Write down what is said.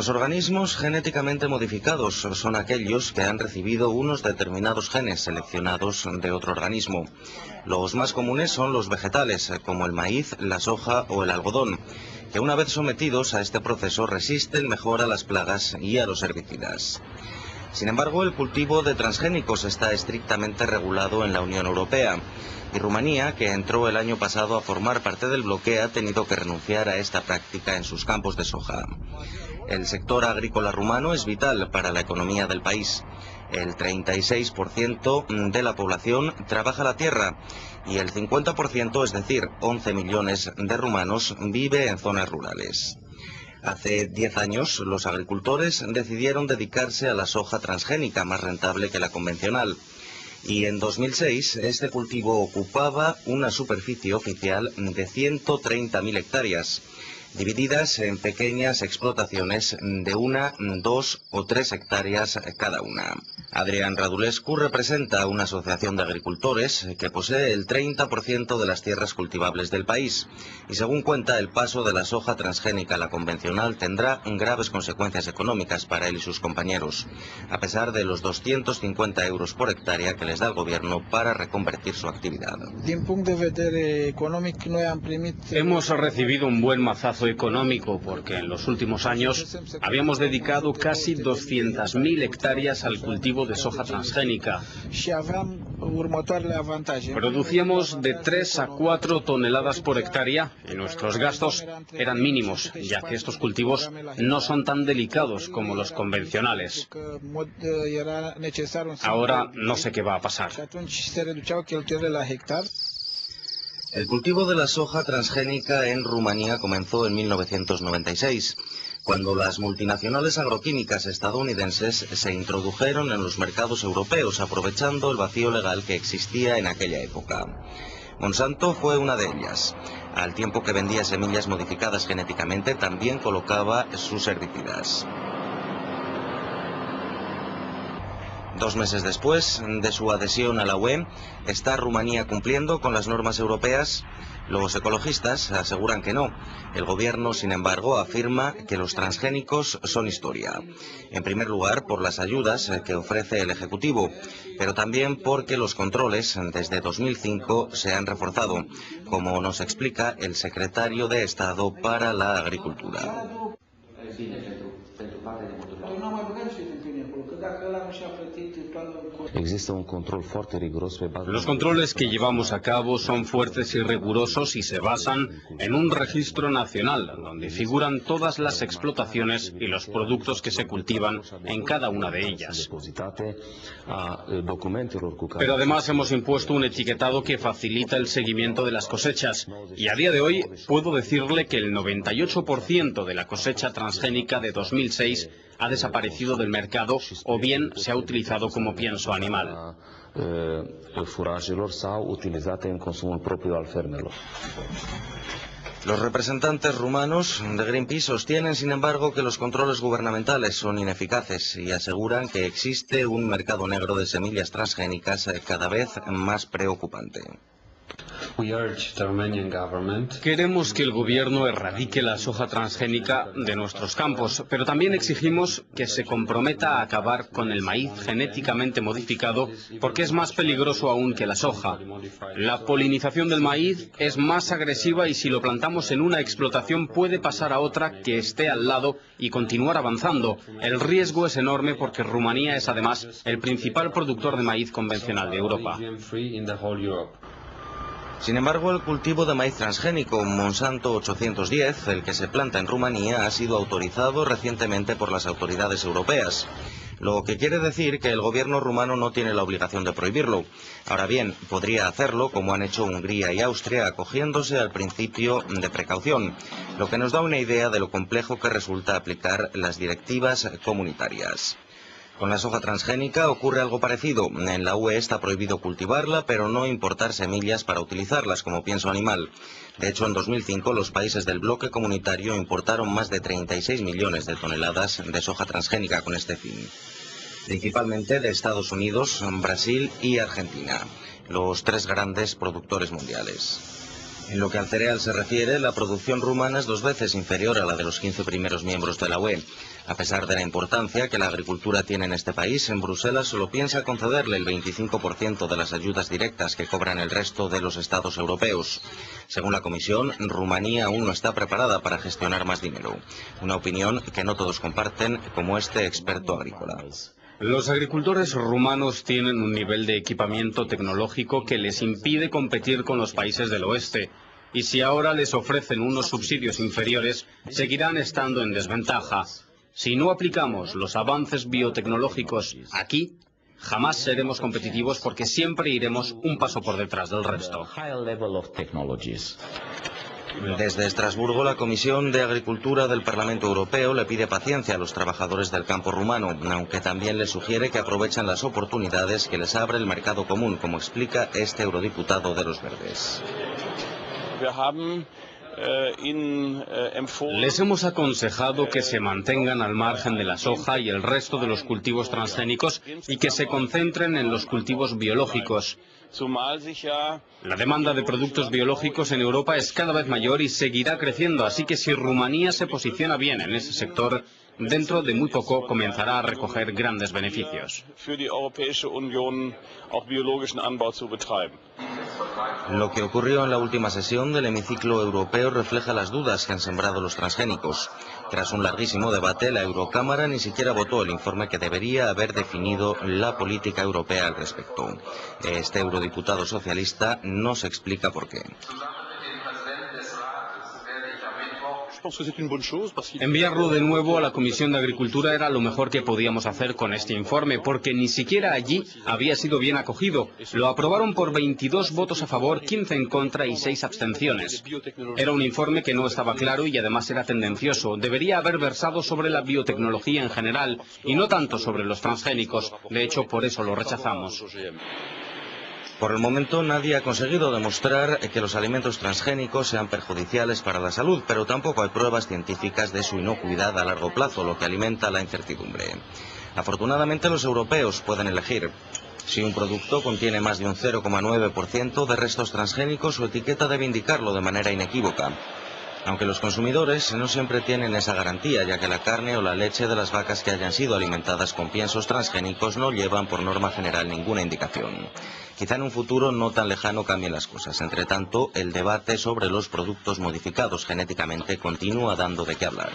Los organismos genéticamente modificados son aquellos que han recibido unos determinados genes seleccionados de otro organismo. Los más comunes son los vegetales, como el maíz, la soja o el algodón, que una vez sometidos a este proceso resisten mejor a las plagas y a los herbicidas. Sin embargo, el cultivo de transgénicos está estrictamente regulado en la Unión Europea, y Rumanía, que entró el año pasado a formar parte del bloque, ha tenido que renunciar a esta práctica en sus campos de soja. El sector agrícola rumano es vital para la economía del país. El 36% de la población trabaja la tierra y el 50%, es decir, 11 millones de rumanos, vive en zonas rurales. Hace 10 años, los agricultores decidieron dedicarse a la soja transgénica, más rentable que la convencional. Y en 2006, este cultivo ocupaba una superficie oficial de 130.000 hectáreas, divididas en pequeñas explotaciones de 1, 2 o 3 hectáreas cada una. Adrián Radulescu representa una asociación de agricultores que posee el 30% de las tierras cultivables del país, y según cuenta, el paso de la soja transgénica a la convencional tendrá graves consecuencias económicas para él y sus compañeros, a pesar de los 250 euros por hectárea que les da el gobierno para reconvertir su actividad. Hemos recibido un buen mazazo económico porque en los últimos años habíamos dedicado casi 200.000 hectáreas al cultivo de soja transgénica. Producíamos de 3 a 4 toneladas por hectárea y nuestros gastos eran mínimos, ya que estos cultivos no son tan delicados como los convencionales. Ahora no sé qué va a pasar. El cultivo de la soja transgénica en Rumanía comenzó en 1996, cuando las multinacionales agroquímicas estadounidenses se introdujeron en los mercados europeos, aprovechando el vacío legal que existía en aquella época. Monsanto fue una de ellas. Al tiempo que vendía semillas modificadas genéticamente, también colocaba sus herbicidas. 2 meses después de su adhesión a la UE, ¿está Rumanía cumpliendo con las normas europeas? Los ecologistas aseguran que no. El gobierno, sin embargo, afirma que los transgénicos son historia. En primer lugar, por las ayudas que ofrece el Ejecutivo, pero también porque los controles desde 2005 se han reforzado, como nos explica el secretario de Estado para la Agricultura. Los controles que llevamos a cabo son fuertes y rigurosos y se basan en un registro nacional donde figuran todas las explotaciones y los productos que se cultivan en cada una de ellas. Pero además hemos impuesto un etiquetado que facilita el seguimiento de las cosechas y a día de hoy puedo decirle que el 98% de la cosecha transgénica de 2006 ha desaparecido del mercado o bien se ha utilizado como pienso animal. Los representantes rumanos de Greenpeace sostienen, sin embargo, que los controles gubernamentales son ineficaces y aseguran que existe un mercado negro de semillas transgénicas cada vez más preocupante. Queremos que el gobierno erradique la soja transgénica de nuestros campos, pero también exigimos que se comprometa a acabar con el maíz genéticamente modificado porque es más peligroso aún que la soja. La polinización del maíz es más agresiva y si lo plantamos en una explotación puede pasar a otra que esté al lado y continuar avanzando. El riesgo es enorme porque Rumanía es además el principal productor de maíz convencional de Europa. Sin embargo, el cultivo de maíz transgénico Monsanto 810, el que se planta en Rumanía, ha sido autorizado recientemente por las autoridades europeas, lo que quiere decir que el gobierno rumano no tiene la obligación de prohibirlo. Ahora bien, podría hacerlo como han hecho Hungría y Austria, acogiéndose al principio de precaución, lo que nos da una idea de lo complejo que resulta aplicar las directivas comunitarias. Con la soja transgénica ocurre algo parecido. En la UE está prohibido cultivarla, pero no importar semillas para utilizarlas como pienso animal. De hecho, en 2005 los países del bloque comunitario importaron más de 36 millones de toneladas de soja transgénica con este fin, principalmente de Estados Unidos, Brasil y Argentina, los 3 grandes productores mundiales. En lo que al cereal se refiere, la producción rumana es 2 veces inferior a la de los 15 primeros miembros de la UE. A pesar de la importancia que la agricultura tiene en este país, en Bruselas solo piensa concederle el 25% de las ayudas directas que cobran el resto de los estados europeos. Según la Comisión, Rumanía aún no está preparada para gestionar más dinero. Una opinión que no todos comparten, como este experto agrícola. Los agricultores rumanos tienen un nivel de equipamiento tecnológico que les impide competir con los países del oeste. Y si ahora les ofrecen unos subsidios inferiores, seguirán estando en desventaja. Si no aplicamos los avances biotecnológicos aquí, jamás seremos competitivos porque siempre iremos un paso por detrás del resto. Desde Estrasburgo, la Comisión de Agricultura del Parlamento Europeo le pide paciencia a los trabajadores del campo rumano, aunque también les sugiere que aprovechen las oportunidades que les abre el mercado común, como explica este eurodiputado de los Verdes. Les hemos aconsejado que se mantengan al margen de la soja y el resto de los cultivos transgénicos y que se concentren en los cultivos biológicos. La demanda de productos biológicos en Europa es cada vez mayor y seguirá creciendo, así que si Rumanía se posiciona bien en ese sector, dentro de muy poco comenzará a recoger grandes beneficios. Lo que ocurrió en la última sesión del hemiciclo europeo refleja las dudas que han sembrado los transgénicos. Tras un larguísimo debate, la Eurocámara ni siquiera votó el informe que debería haber definido la política europea al respecto. Este eurodiputado socialista no se explica por qué. Enviarlo de nuevo a la Comisión de Agricultura era lo mejor que podíamos hacer con este informe, porque ni siquiera allí había sido bien acogido. Lo aprobaron por 22 votos a favor, 15 en contra y 6 abstenciones. Era un informe que no estaba claro y además era tendencioso. Debería haber versado sobre la biotecnología en general y no tanto sobre los transgénicos. De hecho, por eso lo rechazamos. Por el momento nadie ha conseguido demostrar que los alimentos transgénicos sean perjudiciales para la salud, pero tampoco hay pruebas científicas de su inocuidad a largo plazo, lo que alimenta la incertidumbre. Afortunadamente los europeos pueden elegir. Si un producto contiene más de un 0,9% de restos transgénicos, su etiqueta debe indicarlo de manera inequívoca. Aunque los consumidores no siempre tienen esa garantía, ya que la carne o la leche de las vacas que hayan sido alimentadas con piensos transgénicos no llevan por norma general ninguna indicación. Quizá en un futuro no tan lejano cambien las cosas. Entre tanto, el debate sobre los productos modificados genéticamente continúa dando de qué hablar.